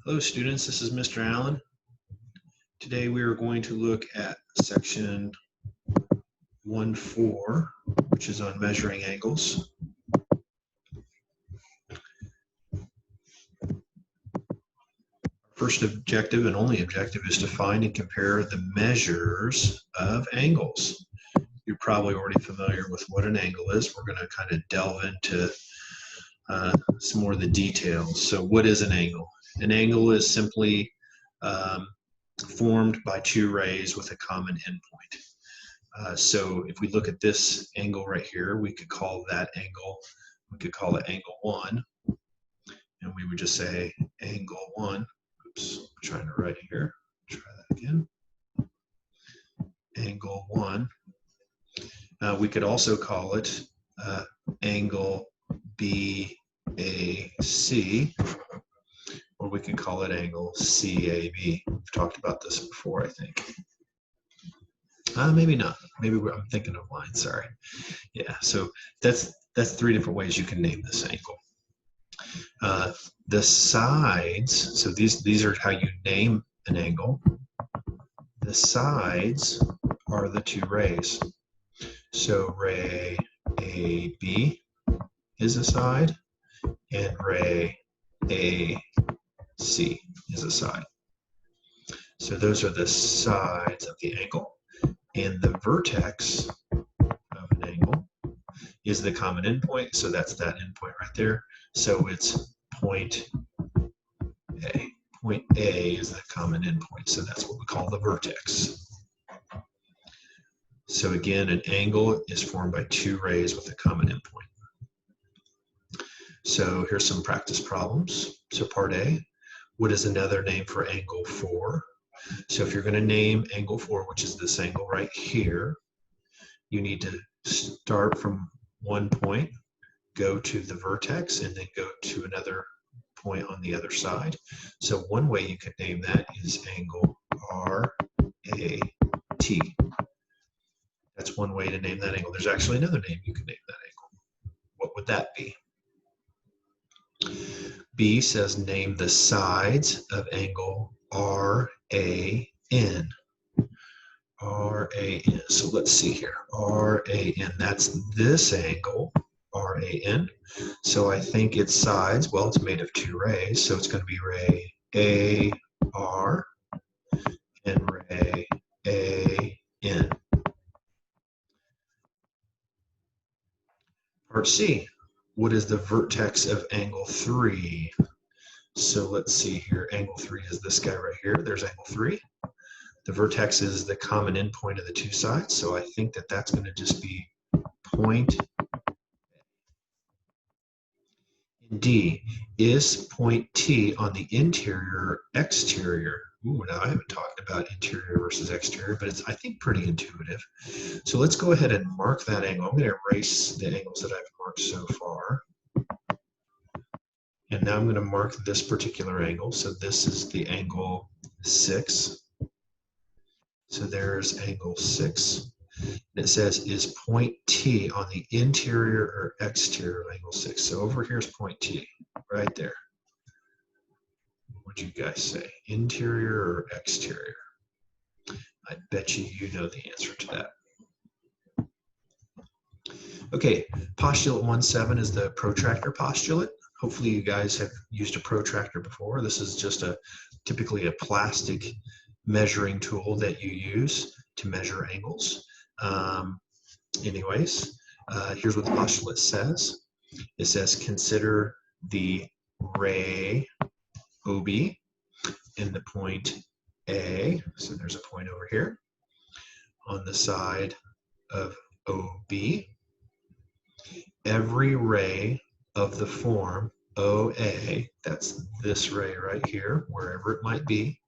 Hello students, this is Mr. Allen. Today we are going to look at section 1.4, which is on measuring angles. First objective and only objective is to find and compare the measures of angles. You're probably already familiar with what an angle is. We're going to kind of delve into some more of the details. So what is an angle? An angle is simply formed by two rays with a common endpoint. So if we look at this angle right here, we could call that angle, we could call it angle 1. And we would just say angle 1. Oops, I'm trying to write here. Try that again. Angle 1. We could also call it angle BAC, or we could call it angle CAB. We've talked about this before, I think. Maybe not. Maybe I'm thinking of line. Sorry. Yeah. So that's three different ways you can name this angle. The sides. So these are how you name an angle. The sides are the two rays. So ray AB is a side, and ray AC is a side. So those are the sides of the angle, and the vertex of an angle is the common endpoint. So that's that endpoint right there. So it's point A. Point A is the common endpoint. So that's what we call the vertex. So again, an angle is formed by two rays with a common endpoint. So here's some practice problems. So part A, what is another name for angle 4? So if you're going to name angle 4, which is this angle right here, you need to start from one point, go to the vertex, and then go to another point on the other side. So one way you could name that is angle RAT. That's one way to name that angle. There's actually another name you can name that angle. What would that be? B says name the sides of angle RAN. RAN. So let's see here. RAN. That's this angle, RAN. So I think its sides, well, it's made of two rays, so it's going to be ray AR and ray AN. Part C. What is the vertex of angle 3? So let's see here. Angle 3 is this guy right here. There's angle 3. The vertex is the common endpoint of the two sides. So I think that that's going to just be point D. Is point T on the interior or exterior? Ooh, now I haven't talked about interior versus exterior, but it's, I think, pretty intuitive. So let's go ahead and mark that angle. I'm going to erase the angles that I've marked so far. And now I'm going to mark this particular angle. So this is the angle 6. So there's angle 6. And it says, is point T on the interior or exterior of angle 6? So over here's point T, right there. What do you guys say? Interior or exterior? I bet you know the answer to that. Okay, postulate 1.7 is the protractor postulate. Hopefully you guys have used a protractor before. This is just typically a plastic measuring tool that you use to measure angles. Anyways, here's what the postulate says. It says consider the ray OB in the point A. So there's a point over here on the side of OB. Every ray of the form OA, that's this ray right here, wherever it might be,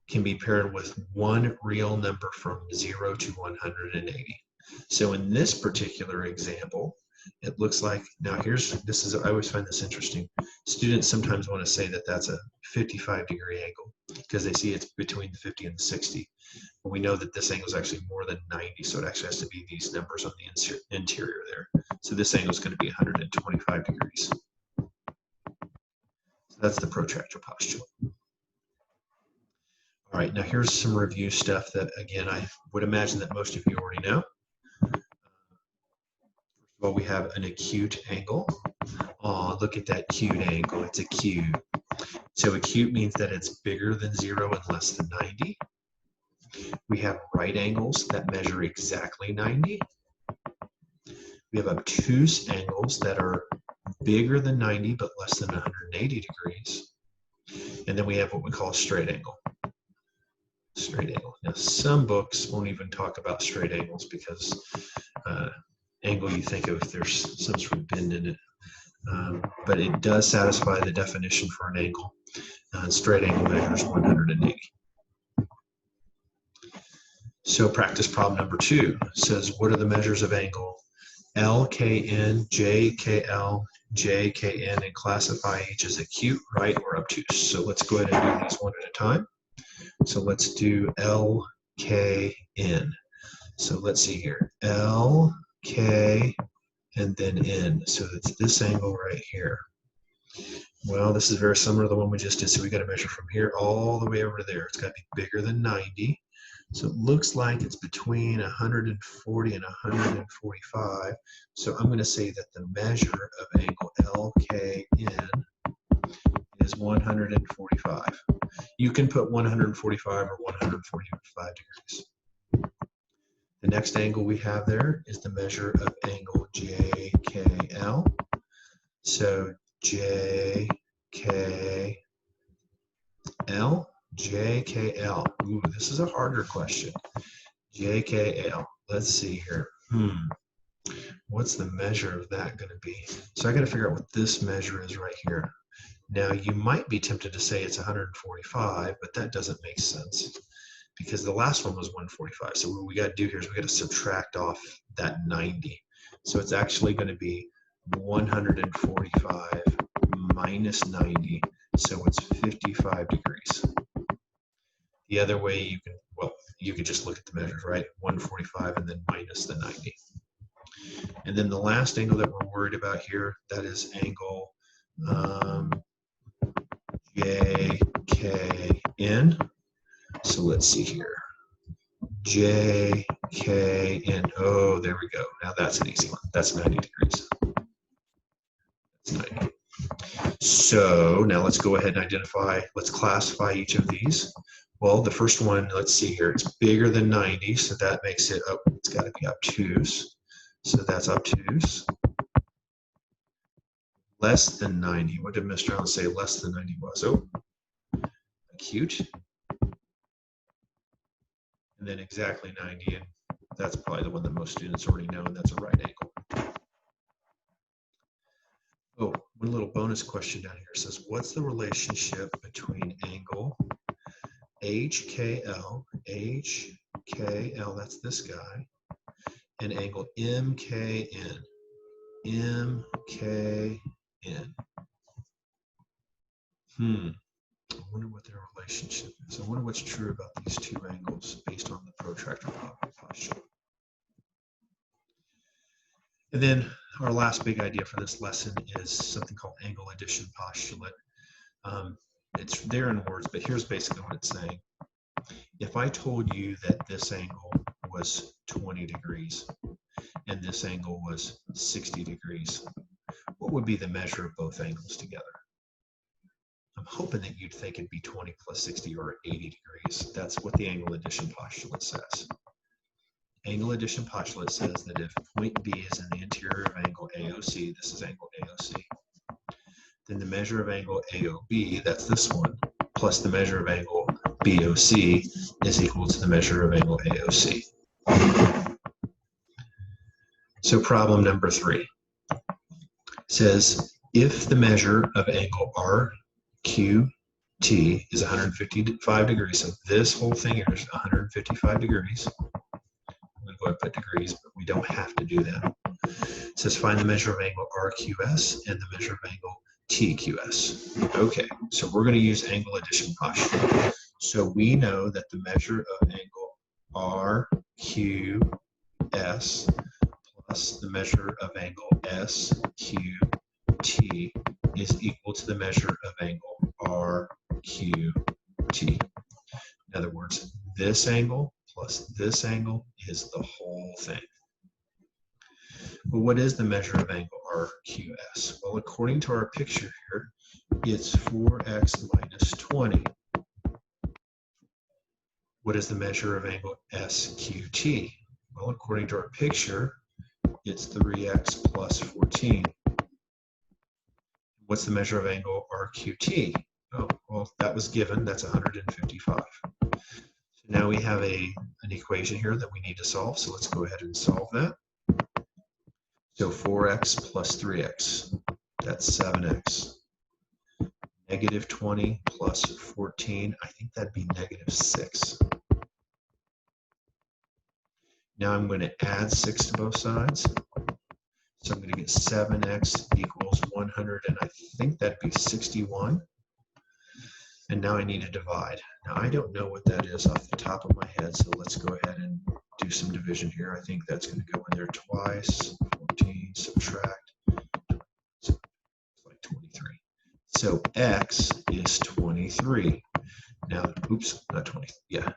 can be paired with one real number from 0 to 180. So in this particular example, it looks like, now I always find this interesting. Students sometimes want to say that that's a 55-degree angle because they see it's between the 50 and the 60. But we know that this angle is actually more than 90, so it actually has to be these numbers on the interior there. So this angle is going to be 125 degrees. So that's the protractor postulate. All right, now here's some review stuff that, again, I would imagine that most of you already know. First of all, we have an acute angle. Oh, look at that cute angle. It's acute. So acute means that it's bigger than 0 and less than 90. We have right angles that measure exactly 90. We have obtuse angles that are bigger than 90 but less than 180 degrees. And then we have what we call a straight angle. Straight angle. Now, some books won't even talk about straight angles because angle you think of, there's some sort of bend in it. But it does satisfy the definition for an angle. Straight angle measures 180. So practice problem number 2 says, what are the measures of angle LKN, JKL, JKN, and classify each as acute, right, or obtuse. So let's go ahead and do these one at a time. So let's do LKN. So let's see here, LK and then N. So it's this angle right here. Well, this is very similar to the one we just did. So we got to measure from here all the way over to there. It's got to be bigger than 90. So it looks like it's between 140 and 145. So I'm going to say that the measure of angle LKN is 145. You can put 145 or 145 degrees. The next angle we have there is the measure of angle JKL. So JKL, JKL. Ooh, this is a harder question. JKL. Let's see here. What's the measure of that going to be? So I got to figure out what this measure is right here. Now, you might be tempted to say it's 145, but that doesn't make sense because the last one was 145. So what we got to do here is we got to subtract off that 90. So it's actually going to be 145 minus 90. So it's 55 degrees. The other way you can, well, you could just look at the measures, right? 145 and then minus the 90. And then the last angle that we're worried about here, that is angle JKN. So let's see here. JKN. Oh, there we go. Now that's an easy one. That's 90 degrees. That's 90. So now let's go ahead and identify, let's classify each of these. Well, the first one, let's see here, it's bigger than 90, so that makes it, oh, it's got to be obtuse. So that's obtuse. Less than 90. What did Mr. Allen say less than 90 was? Oh, acute. And then exactly 90, and that's probably the one that most students already know, and that's a right angle. Oh, one little bonus question down here says, what's the relationship between angle HKL, that's this guy, and angle MKN, MKN. I wonder what their relationship is. I wonder what's true about these two angles based on the protractor postulate. And then our last big idea for this lesson is something called angle addition postulate. It's there in words, but here's basically what it's saying. If I told you that this angle was 20 degrees and this angle was 60 degrees, what would be the measure of both angles together? I'm hoping that you'd think it'd be 20 plus 60 or 80 degrees. That's what the angle addition postulate says. Angle addition postulate says that if point B is in the interior of angle AOC, this is angle AOC, then the measure of angle AOB, that's this one, plus the measure of angle BOC is equal to the measure of angle AOC. So problem number 3 says, if the measure of angle RQT is 155 degrees, so this whole thing here is 155 degrees. I'm going to go ahead and put degrees, but we don't have to do that. It says find the measure of angle RQS and the measure of angle TQS. Okay, so we're going to use angle addition postulate. So we know that the measure of angle RQS plus the measure of angle SQT is equal to the measure of angle RQT. In other words, this angle plus this angle is the whole thing. But what is the measure of angle RQS? Well, according to our picture here, it's 4x minus 20. What is the measure of angle SQT? Well, according to our picture, it's 3x plus 14. What's the measure of angle RQT? Oh, well, that was given. That's 155. So now we have an equation here that we need to solve. So let's go ahead and solve that. So 4x plus 3x, that's 7x. Negative 20 plus 14, I think that'd be negative 6. Now I'm going to add 6 to both sides. So I'm going to get 7x equals 100, and I think that'd be 61. And now I need to divide. Now I don't know what that is off the top of my head, so let's go ahead and do some division here. I think that's going to go in there twice. 14, subtract, so it's like 23. So x is 23. Now, oops, not 20. Yeah,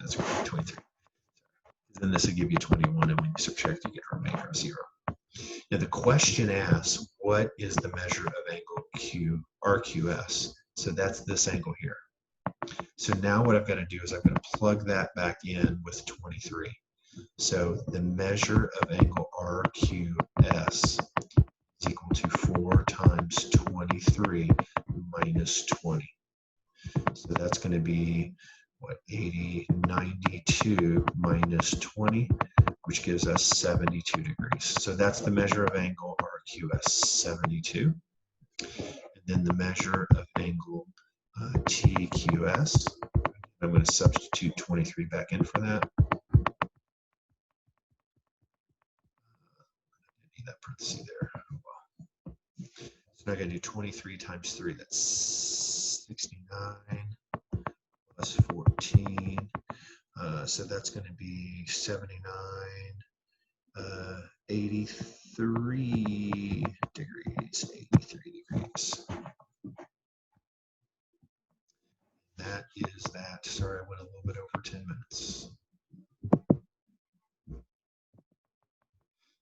that's right, 23. Then this will give you 21, and when you subtract, you get a remainder of 0. Now the question asks, what is the measure of angle RQS? So that's this angle here. So now what I've got to do is I've got to plug that back in with 23. So the measure of angle RQS is equal to 4 times 23 minus 20. So that's going to be, what, 80, 92 minus 20, which gives us 72 degrees. So that's the measure of angle RQS, 72. And then the measure of angle TQS, I'm going to substitute 23 back in for that. Need that parenthesis there. Oh, well. So now I got to do 23 times 3. That's 69 plus 14. So that's going to be 79, 83 degrees. 83 degrees. That is that. Sorry, I went a little bit over 10 minutes.